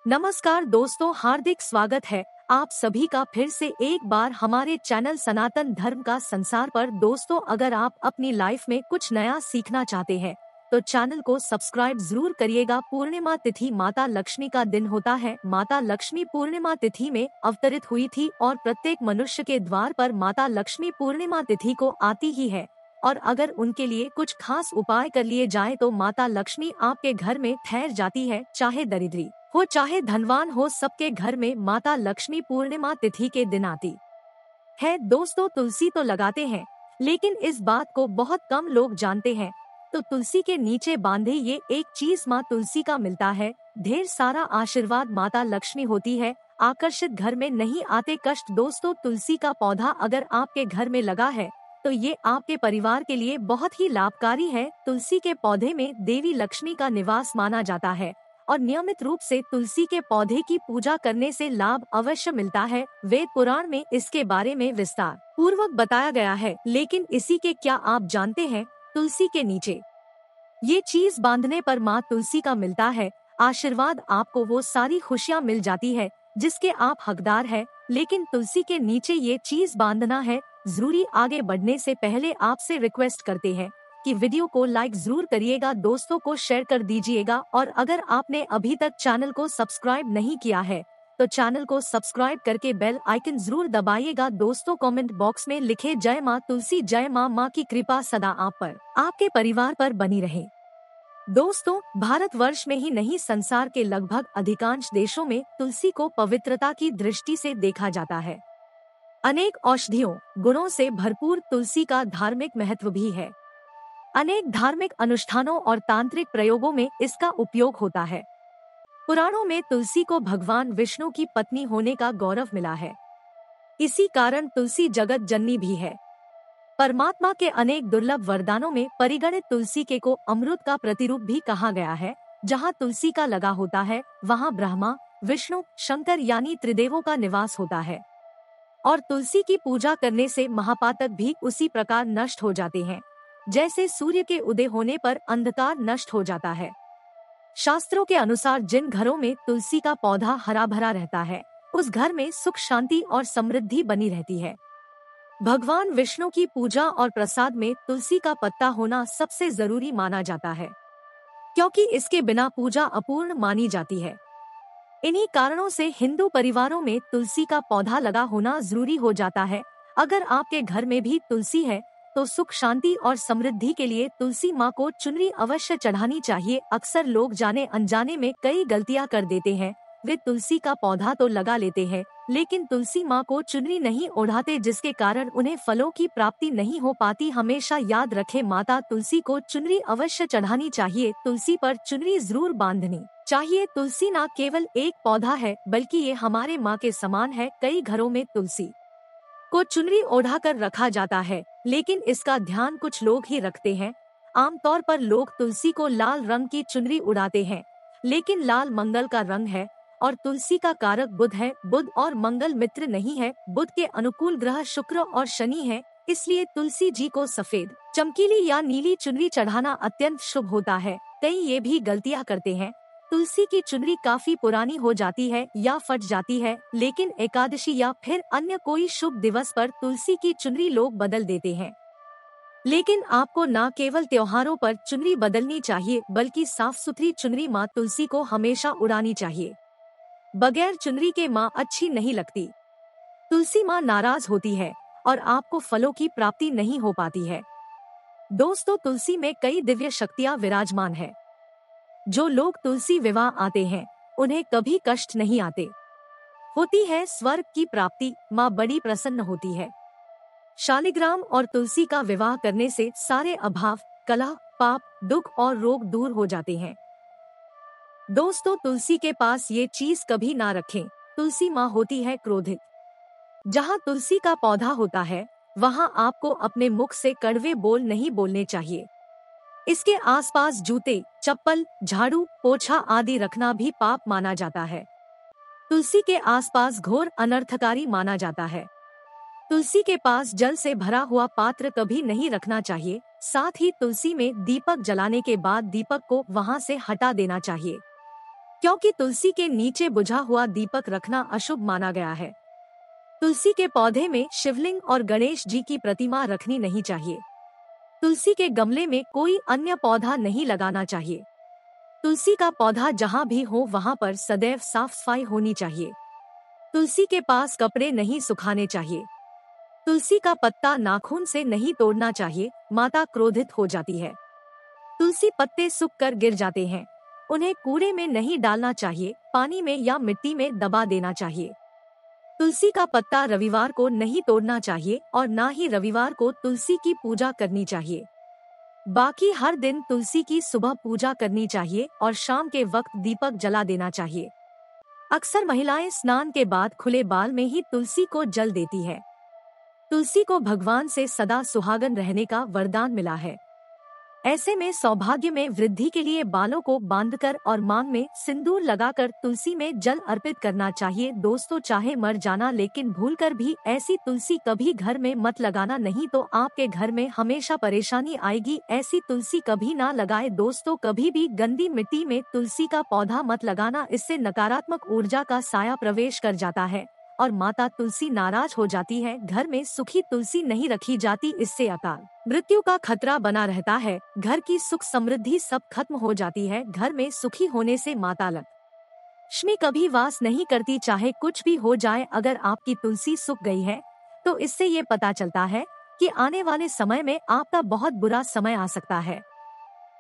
नमस्कार दोस्तों, हार्दिक स्वागत है आप सभी का फिर से एक बार हमारे चैनल सनातन धर्म का संसार पर। दोस्तों, अगर आप अपनी लाइफ में कुछ नया सीखना चाहते हैं तो चैनल को सब्सक्राइब जरूर करिएगा। पूर्णिमा तिथि माता लक्ष्मी का दिन होता है। माता लक्ष्मी पूर्णिमा तिथि में अवतरित हुई थी और प्रत्येक मनुष्य के द्वार पर माता लक्ष्मी पूर्णिमा तिथि को आती ही है। और अगर उनके लिए कुछ खास उपाय कर लिए जाए तो माता लक्ष्मी आपके घर में ठहर जाती है। चाहे दरिद्री हो चाहे धनवान हो, सबके घर में माता लक्ष्मी पूर्णिमा तिथि के दिन आती है। दोस्तों, तुलसी तो लगाते हैं लेकिन इस बात को बहुत कम लोग जानते हैं। तो तुलसी के नीचे बांधे ये एक चीज माँ तुलसी का मिलता है। ढेर सारा आशीर्वाद माता लक्ष्मी होती है। आकर्षित घर में नहीं आते कष्ट। दोस्तों, तुलसी का पौधा अगर आपके घर में लगा है तो ये आपके परिवार के लिए बहुत ही लाभकारी है। तुलसी के पौधे में देवी लक्ष्मी का निवास माना जाता है और नियमित रूप से तुलसी के पौधे की पूजा करने से लाभ अवश्य मिलता है। वेद पुराण में इसके बारे में विस्तार पूर्वक बताया गया है। लेकिन इसी के क्या आप जानते हैं, तुलसी के नीचे ये चीज बांधने पर माँ तुलसी का मिलता है आशीर्वाद। आपको वो सारी खुशियाँ मिल जाती है जिसके आप हकदार हैं। लेकिन तुलसी के नीचे ये चीज बांधना है जरूरी। आगे बढ़ने से पहले आपसे रिक्वेस्ट करते हैं कि वीडियो को लाइक जरूर करिएगा, दोस्तों को शेयर कर दीजिएगा और अगर आपने अभी तक चैनल को सब्सक्राइब नहीं किया है तो चैनल को सब्सक्राइब करके बेल आइकन जरूर दबाइएगा। दोस्तों, कमेंट बॉक्स में लिखे जय माँ तुलसी, जय माँ। माँ की कृपा सदा आप पर, आपके परिवार पर बनी रहे। दोस्तों, भारतवर्ष में ही नहीं संसार के लगभग अधिकांश देशों में तुलसी को पवित्रता की दृष्टि से देखा जाता है। अनेक औषधियों गुणों से भरपूर तुलसी का धार्मिक महत्व भी है। अनेक धार्मिक अनुष्ठानों और तांत्रिक प्रयोगों में इसका उपयोग होता है। पुराणों में तुलसी को भगवान विष्णु की पत्नी होने का गौरव मिला है। इसी कारण तुलसी जगत जननी भी है। परमात्मा के अनेक दुर्लभ वरदानों में परिगणित तुलसी के को अमृत का प्रतिरूप भी कहा गया है। जहाँ तुलसी का लगा होता है वहाँ ब्रह्मा, विष्णु, शंकर यानी त्रिदेवों का निवास होता है। और तुलसी की पूजा करने से महापातक भी उसी प्रकार नष्ट हो जाते हैं जैसे सूर्य के उदय होने पर अंधकार नष्ट हो जाता है। शास्त्रों के अनुसार जिन घरों में तुलसी का पौधा हरा भरा रहता है उस घर में सुख, शांति और समृद्धि बनी रहती है। भगवान विष्णु की पूजा और प्रसाद में तुलसी का पत्ता होना सबसे जरूरी माना जाता है क्योंकि इसके बिना पूजा अपूर्ण मानी जाती है। इन्हीं कारणों से हिंदू परिवारों में तुलसी का पौधा लगा होना जरूरी हो जाता है। अगर आपके घर में भी तुलसी है तो सुख, शांति और समृद्धि के लिए तुलसी माँ को चुनरी अवश्य चढ़ानी चाहिए। अक्सर लोग जाने अनजाने में कई गलतियाँ कर देते हैं। वे तुलसी का पौधा तो लगा लेते हैं लेकिन तुलसी माँ को चुनरी नहीं ओढ़ाते जिसके कारण उन्हें फलों की प्राप्ति नहीं हो पाती। हमेशा याद रखें, माता तुलसी को चुनरी अवश्य चढ़ानी चाहिए। तुलसी पर चुनरी जरूर बांधनी चाहिए। तुलसी न केवल एक पौधा है बल्कि ये हमारे माँ के समान है। कई घरों में तुलसी को चुनरी ओढ़ा कर रखा जाता है लेकिन इसका ध्यान कुछ लोग ही रखते हैं। आमतौर पर लोग तुलसी को लाल रंग की चुनरी उड़ाते हैं लेकिन लाल मंगल का रंग है और तुलसी का कारक बुध है। बुध और मंगल मित्र नहीं है। बुध के अनुकूल ग्रह शुक्र और शनि है। इसलिए तुलसी जी को सफेद, चमकीली या नीली चुनरी चढ़ाना अत्यंत शुभ होता है। कई ये भी गलतियाँ करते हैं, तुलसी की चुनरी काफी पुरानी हो जाती है या फट जाती है लेकिन एकादशी या फिर अन्य कोई शुभ दिवस पर तुलसी की चुनरी लोग बदल देते हैं। लेकिन आपको न केवल त्योहारों पर चुनरी बदलनी चाहिए बल्कि साफ सुथरी चुनरी माँ तुलसी को हमेशा उड़ानी चाहिए। बगैर चुनरी के माँ अच्छी नहीं लगती। तुलसी माँ नाराज होती है और आपको फलों की प्राप्ति नहीं हो पाती है। दोस्तों, तुलसी में कई दिव्य शक्तियाँ विराजमान है। जो लोग तुलसी विवाह आते हैं उन्हें कभी कष्ट नहीं आते। होती है स्वर्ग की प्राप्ति। माँ बड़ी प्रसन्न होती है। शालिग्राम और तुलसी का विवाह करने से सारे अभाव, कलह, पाप, दुख और रोग दूर हो जाते हैं। दोस्तों, तुलसी के पास ये चीज कभी ना रखें। तुलसी माँ होती है क्रोधित। जहाँ तुलसी का पौधा होता है वहाँ आपको अपने मुख से कड़वे बोल नहीं बोलने चाहिए। इसके आसपास जूते, चप्पल, झाड़ू, पोछा आदि रखना भी पाप माना जाता है। तुलसी के आसपास घोर अनर्थकारी माना जाता है। तुलसी के पास जल से भरा हुआ पात्र कभी नहीं रखना चाहिए। साथ ही तुलसी में दीपक जलाने के बाद दीपक को वहां से हटा देना चाहिए। क्योंकि तुलसी के नीचे बुझा हुआ दीपक रखना अशुभ माना गया है। तुलसी के पौधे में शिवलिंग और गणेश जी की प्रतिमा रखनी नहीं चाहिए। तुलसी के गमले में कोई अन्य पौधा नहीं लगाना चाहिए। तुलसी का पौधा जहाँ भी हो वहाँ पर सदैव साफ सफाई होनी चाहिए। तुलसी के पास कपड़े नहीं सुखाने चाहिए। तुलसी का पत्ता नाखून से नहीं तोड़ना चाहिए, माता क्रोधित हो जाती है। तुलसी पत्ते सूख कर गिर जाते हैं, उन्हें कूड़े में नहीं डालना चाहिए, पानी में या मिट्टी में दबा देना चाहिए। तुलसी का पत्ता रविवार को नहीं तोड़ना चाहिए और न ही रविवार को तुलसी की पूजा करनी चाहिए। बाकी हर दिन तुलसी की सुबह पूजा करनी चाहिए और शाम के वक्त दीपक जला देना चाहिए। अक्सर महिलाएं स्नान के बाद खुले बाल में ही तुलसी को जल देती है। तुलसी को भगवान से सदा सुहागन रहने का वरदान मिला है। ऐसे में सौभाग्य में वृद्धि के लिए बालों को बांधकर और मांग में सिंदूर लगाकर तुलसी में जल अर्पित करना चाहिए। दोस्तों, चाहे मर जाना लेकिन भूलकर भी ऐसी तुलसी कभी घर में मत लगाना, नहीं तो आपके घर में हमेशा परेशानी आएगी। ऐसी तुलसी कभी ना लगाए। दोस्तों, कभी भी गंदी मिट्टी में तुलसी का पौधा मत लगाना, इससे नकारात्मक ऊर्जा का साया प्रवेश कर जाता है और माता तुलसी नाराज हो जाती है। घर में सूखी तुलसी नहीं रखी जाती, इससे अकाल मृत्यु का खतरा बना रहता है। घर की सुख समृद्धि सब खत्म हो जाती है। घर में सुखी होने से माता लक्ष्मी कभी वास नहीं करती, चाहे कुछ भी हो जाए। अगर आपकी तुलसी सूख गई है तो इससे ये पता चलता है कि आने वाले समय में आपका बहुत बुरा समय आ सकता है।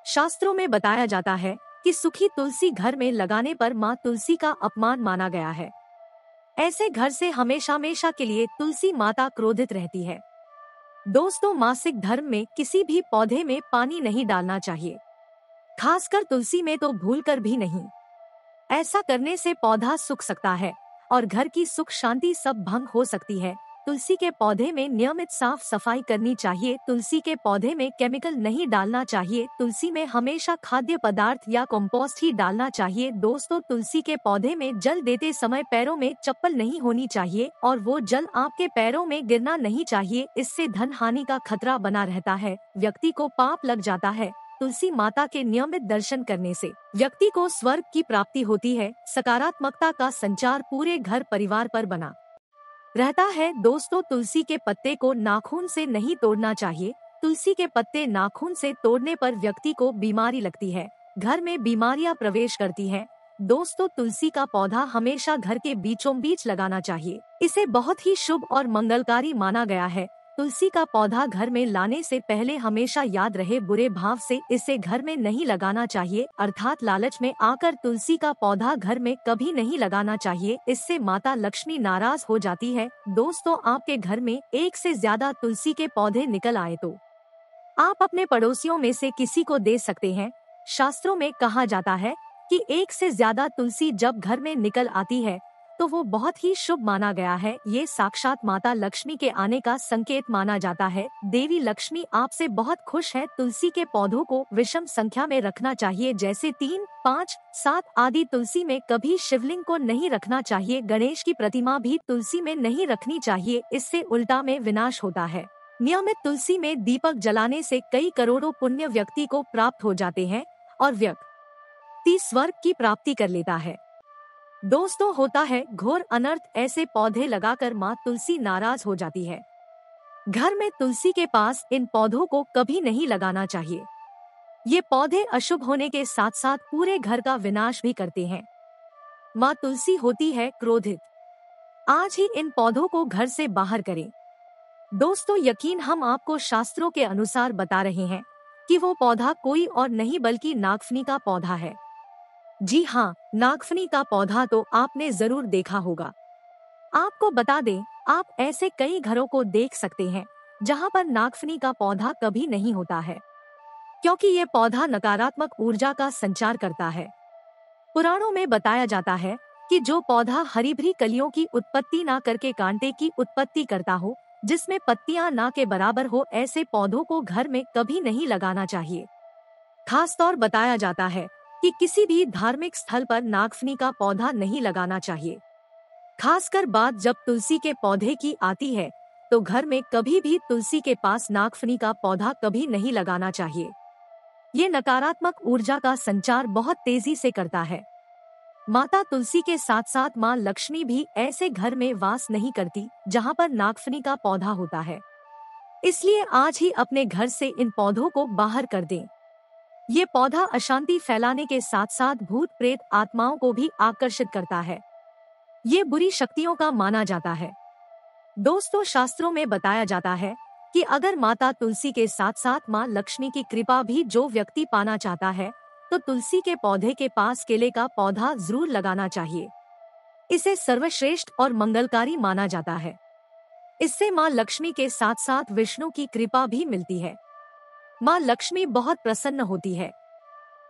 शास्त्रों में बताया जाता है कि सूखी तुलसी घर में लगाने पर माँ तुलसी का अपमान माना गया है। ऐसे घर से हमेशा हमेशा के लिए तुलसी माता क्रोधित रहती है। दोस्तों, मासिक धर्म में किसी भी पौधे में पानी नहीं डालना चाहिए, खासकर तुलसी में तो भूलकर भी नहीं। ऐसा करने से पौधा सूख सकता है और घर की सुख शांति सब भंग हो सकती है। तुलसी के पौधे में नियमित साफ सफाई करनी चाहिए। तुलसी के पौधे में केमिकल नहीं डालना चाहिए। तुलसी में हमेशा खाद्य पदार्थ या कंपोस्ट ही डालना चाहिए। दोस्तों, तुलसी के पौधे में जल देते समय पैरों में चप्पल नहीं होनी चाहिए और वो जल आपके पैरों में गिरना नहीं चाहिए, इससे धन हानि का खतरा बना रहता है, व्यक्ति को पाप लग जाता है। तुलसी माता के नियमित दर्शन करने से व्यक्ति को स्वर्ग की प्राप्ति होती है। सकारात्मकता का संचार पूरे घर परिवार पर बना रहता है। दोस्तों, तुलसी के पत्ते को नाखून से नहीं तोड़ना चाहिए। तुलसी के पत्ते नाखून से तोड़ने पर व्यक्ति को बीमारी लगती है, घर में बीमारियां प्रवेश करती हैं। दोस्तों, तुलसी का पौधा हमेशा घर के बीचों बीच लगाना चाहिए, इसे बहुत ही शुभ और मंगलकारी माना गया है। तुलसी का पौधा घर में लाने से पहले हमेशा याद रहे, बुरे भाव से इसे घर में नहीं लगाना चाहिए, अर्थात लालच में आकर तुलसी का पौधा घर में कभी नहीं लगाना चाहिए, इससे माता लक्ष्मी नाराज हो जाती है। दोस्तों, आपके घर में एक से ज्यादा तुलसी के पौधे निकल आए तो आप अपने पड़ोसियों में से किसी को दे सकते हैं। शास्त्रों में कहा जाता है कि एक से ज्यादा तुलसी जब घर में निकल आती है तो वो बहुत ही शुभ माना गया है। ये साक्षात माता लक्ष्मी के आने का संकेत माना जाता है। देवी लक्ष्मी आपसे बहुत खुश है। तुलसी के पौधों को विषम संख्या में रखना चाहिए, जैसे 3, 5, 7 आदि। तुलसी में कभी शिवलिंग को नहीं रखना चाहिए। गणेश की प्रतिमा भी तुलसी में नहीं रखनी चाहिए, इससे उल्टा में विनाश होता है। नियमित तुलसी में दीपक जलाने से कई करोड़ों पुण्य व्यक्ति को प्राप्त हो जाते हैं और व्यक्ति स्वर्ग की प्राप्ति कर लेता है। दोस्तों, होता है घोर अनर्थ, ऐसे पौधे लगाकर माँ तुलसी नाराज हो जाती है। घर में तुलसी के पास इन पौधों को कभी नहीं लगाना चाहिए। ये पौधे अशुभ होने के साथ साथ पूरे घर का विनाश भी करते हैं। माँ तुलसी होती है क्रोधित। आज ही इन पौधों को घर से बाहर करें। दोस्तों, यकीन हम आपको शास्त्रों के अनुसार बता रहे हैं कि वो पौधा कोई और नहीं बल्कि नागफनी का पौधा है। जी हाँ, नागफनी का पौधा तो आपने जरूर देखा होगा। आपको बता दें, आप ऐसे कई घरों को देख सकते हैं जहाँ पर नागफनी का पौधा कभी नहीं होता है, क्योंकि ये पौधा नकारात्मक ऊर्जा का संचार करता है। पुराणों में बताया जाता है कि जो पौधा हरी भरी कलियों की उत्पत्ति ना करके कांटे की उत्पत्ति करता हो, जिसमें पत्तियां ना के बराबर हो, ऐसे पौधों को घर में कभी नहीं लगाना चाहिए। खास तौर बताया जाता है कि किसी भी धार्मिक स्थल पर नागफनी का पौधा नहीं लगाना चाहिए। खासकर बात जब तुलसी के पौधे की आती है तो घर में कभी भी तुलसी के पास नागफनी का पौधा कभी नहीं लगाना चाहिए। ये नकारात्मक ऊर्जा का संचार बहुत तेजी से करता है। माता तुलसी के साथ साथ माँ लक्ष्मी भी ऐसे घर में वास नहीं करती जहाँ पर नागफनी का पौधा होता है। इसलिए आज ही अपने घर से इन पौधों को बाहर कर दें। ये पौधा अशांति फैलाने के साथ साथ भूत प्रेत आत्माओं को भी आकर्षित करता है। ये बुरी शक्तियों का माना जाता है। दोस्तों, शास्त्रों में बताया जाता है कि अगर माता तुलसी के साथ साथ माँ लक्ष्मी की कृपा भी जो व्यक्ति पाना चाहता है तो तुलसी के पौधे के पास केले का पौधा जरूर लगाना चाहिए। इसे सर्वश्रेष्ठ और मंगलकारी माना जाता है। इससे माँ लक्ष्मी के साथ साथ विष्णु की कृपा भी मिलती है। माँ लक्ष्मी बहुत प्रसन्न होती है।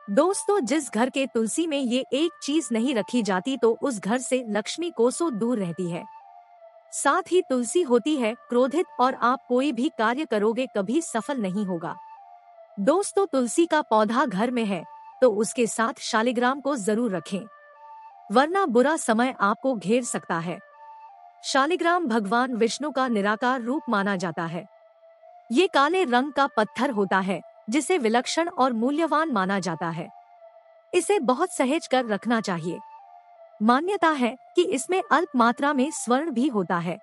दोस्तों, जिस घर के तुलसी में ये एक चीज नहीं रखी जाती तो उस घर से लक्ष्मी कोसों दूर रहती है। साथ ही तुलसी होती है क्रोधित और आप कोई भी कार्य करोगे कभी सफल नहीं होगा। दोस्तों, तुलसी का पौधा घर में है तो उसके साथ शालिग्राम को जरूर रखें, वरना बुरा समय आपको घेर सकता है। शालिग्राम भगवान विष्णु का निराकार रूप माना जाता है। ये काले रंग का पत्थर होता है जिसे विलक्षण और मूल्यवान माना जाता है। इसे बहुत सहेज कर रखना चाहिए। मान्यता है कि इसमें अल्प मात्रा में स्वर्ण भी होता है।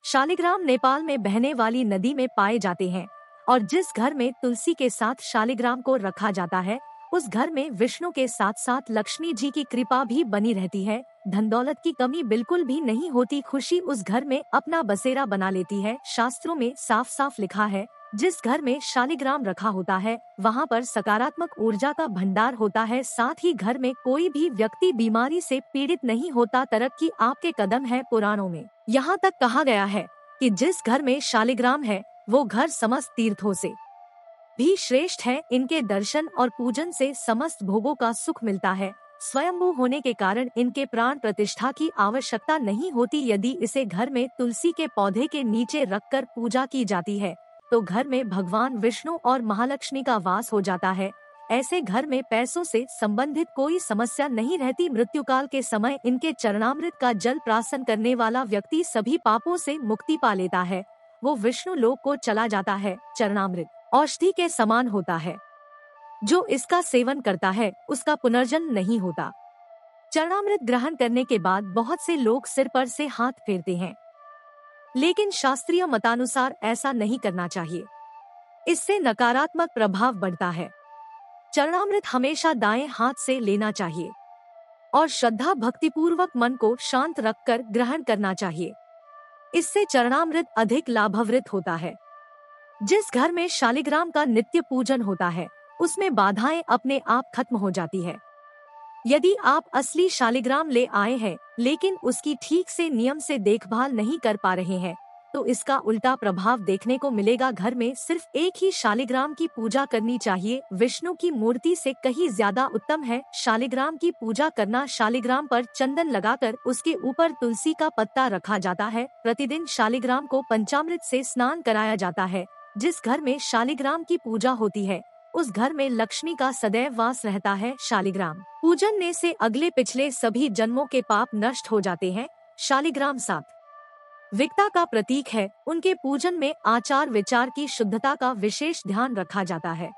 शालिग्राम नेपाल में बहने वाली नदी में पाए जाते हैं और जिस घर में तुलसी के साथ शालिग्राम को रखा जाता है उस घर में विष्णु के साथ साथ लक्ष्मी जी की कृपा भी बनी रहती है। धन दौलत की कमी बिल्कुल भी नहीं होती। खुशी उस घर में अपना बसेरा बना लेती है। शास्त्रों में साफ साफ लिखा है, जिस घर में शालिग्राम रखा होता है वहाँ पर सकारात्मक ऊर्जा का भंडार होता है। साथ ही घर में कोई भी व्यक्ति बीमारी से पीड़ित नहीं होता। तरक्की आपके कदम है। पुराणों में यहाँ तक कहा गया है कि जिस घर में शालिग्राम है वो घर समस्त तीर्थों से भी श्रेष्ठ है। इनके दर्शन और पूजन से समस्त भोगों का सुख मिलता है। स्वयंभू होने के कारण इनके प्राण प्रतिष्ठा की आवश्यकता नहीं होती। यदि इसे घर में तुलसी के पौधे के नीचे रखकर पूजा की जाती है तो घर में भगवान विष्णु और महालक्ष्मी का वास हो जाता है। ऐसे घर में पैसों से संबंधित कोई समस्या नहीं रहती। मृत्युकाल के समय इनके चरणामृत का जल प्राशन करने वाला व्यक्ति सभी पापों से मुक्ति पा लेता है। वो विष्णु लोक को चला जाता है। चरणामृत औषधि के समान होता है। जो इसका सेवन करता है उसका पुनर्जन्म नहीं होता। चरणामृत ग्रहण करने के बाद बहुत से लोग सिर पर से हाथ फेरते हैं, लेकिन शास्त्रीय मतानुसार ऐसा नहीं करना चाहिए। इससे नकारात्मक प्रभाव बढ़ता है। चरणामृत हमेशा दाएं हाथ से लेना चाहिए और श्रद्धा भक्तिपूर्वक मन को शांत रखकर ग्रहण करना चाहिए। इससे चरणामृत अधिक लाभवृत होता है। जिस घर में शालिग्राम का नित्य पूजन होता है उसमें बाधाएं अपने आप खत्म हो जाती है। यदि आप असली शालिग्राम ले आए हैं लेकिन उसकी ठीक से नियम से देखभाल नहीं कर पा रहे हैं तो इसका उल्टा प्रभाव देखने को मिलेगा। घर में सिर्फ एक ही शालिग्राम की पूजा करनी चाहिए। विष्णु की मूर्ति से कहीं ज्यादा उत्तम है शालिग्राम की पूजा करना। शालिग्राम पर चंदन लगाकर उसके ऊपर तुलसी का पत्ता रखा जाता है। प्रतिदिन शालिग्राम को पंचामृत से स्नान कराया जाता है। जिस घर में शालिग्राम की पूजा होती है उस घर में लक्ष्मी का सदैव वास रहता है। शालिग्राम पूजन से अगले पिछले सभी जन्मों के पाप नष्ट हो जाते हैं। शालिग्राम सात्विकता का प्रतीक है। उनके पूजन में आचार विचार की शुद्धता का विशेष ध्यान रखा जाता है।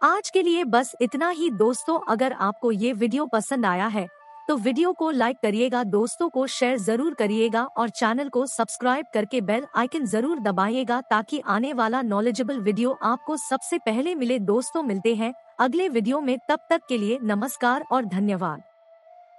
आज के लिए बस इतना ही दोस्तों। अगर आपको ये वीडियो पसंद आया है तो वीडियो को लाइक करिएगा, दोस्तों को शेयर जरूर करिएगा और चैनल को सब्सक्राइब करके बेल आइकन जरूर दबाइएगा ताकि आने वाला नॉलेजेबल वीडियो आपको सबसे पहले मिले। दोस्तों, मिलते हैं अगले वीडियो में। तब तक के लिए नमस्कार और धन्यवाद।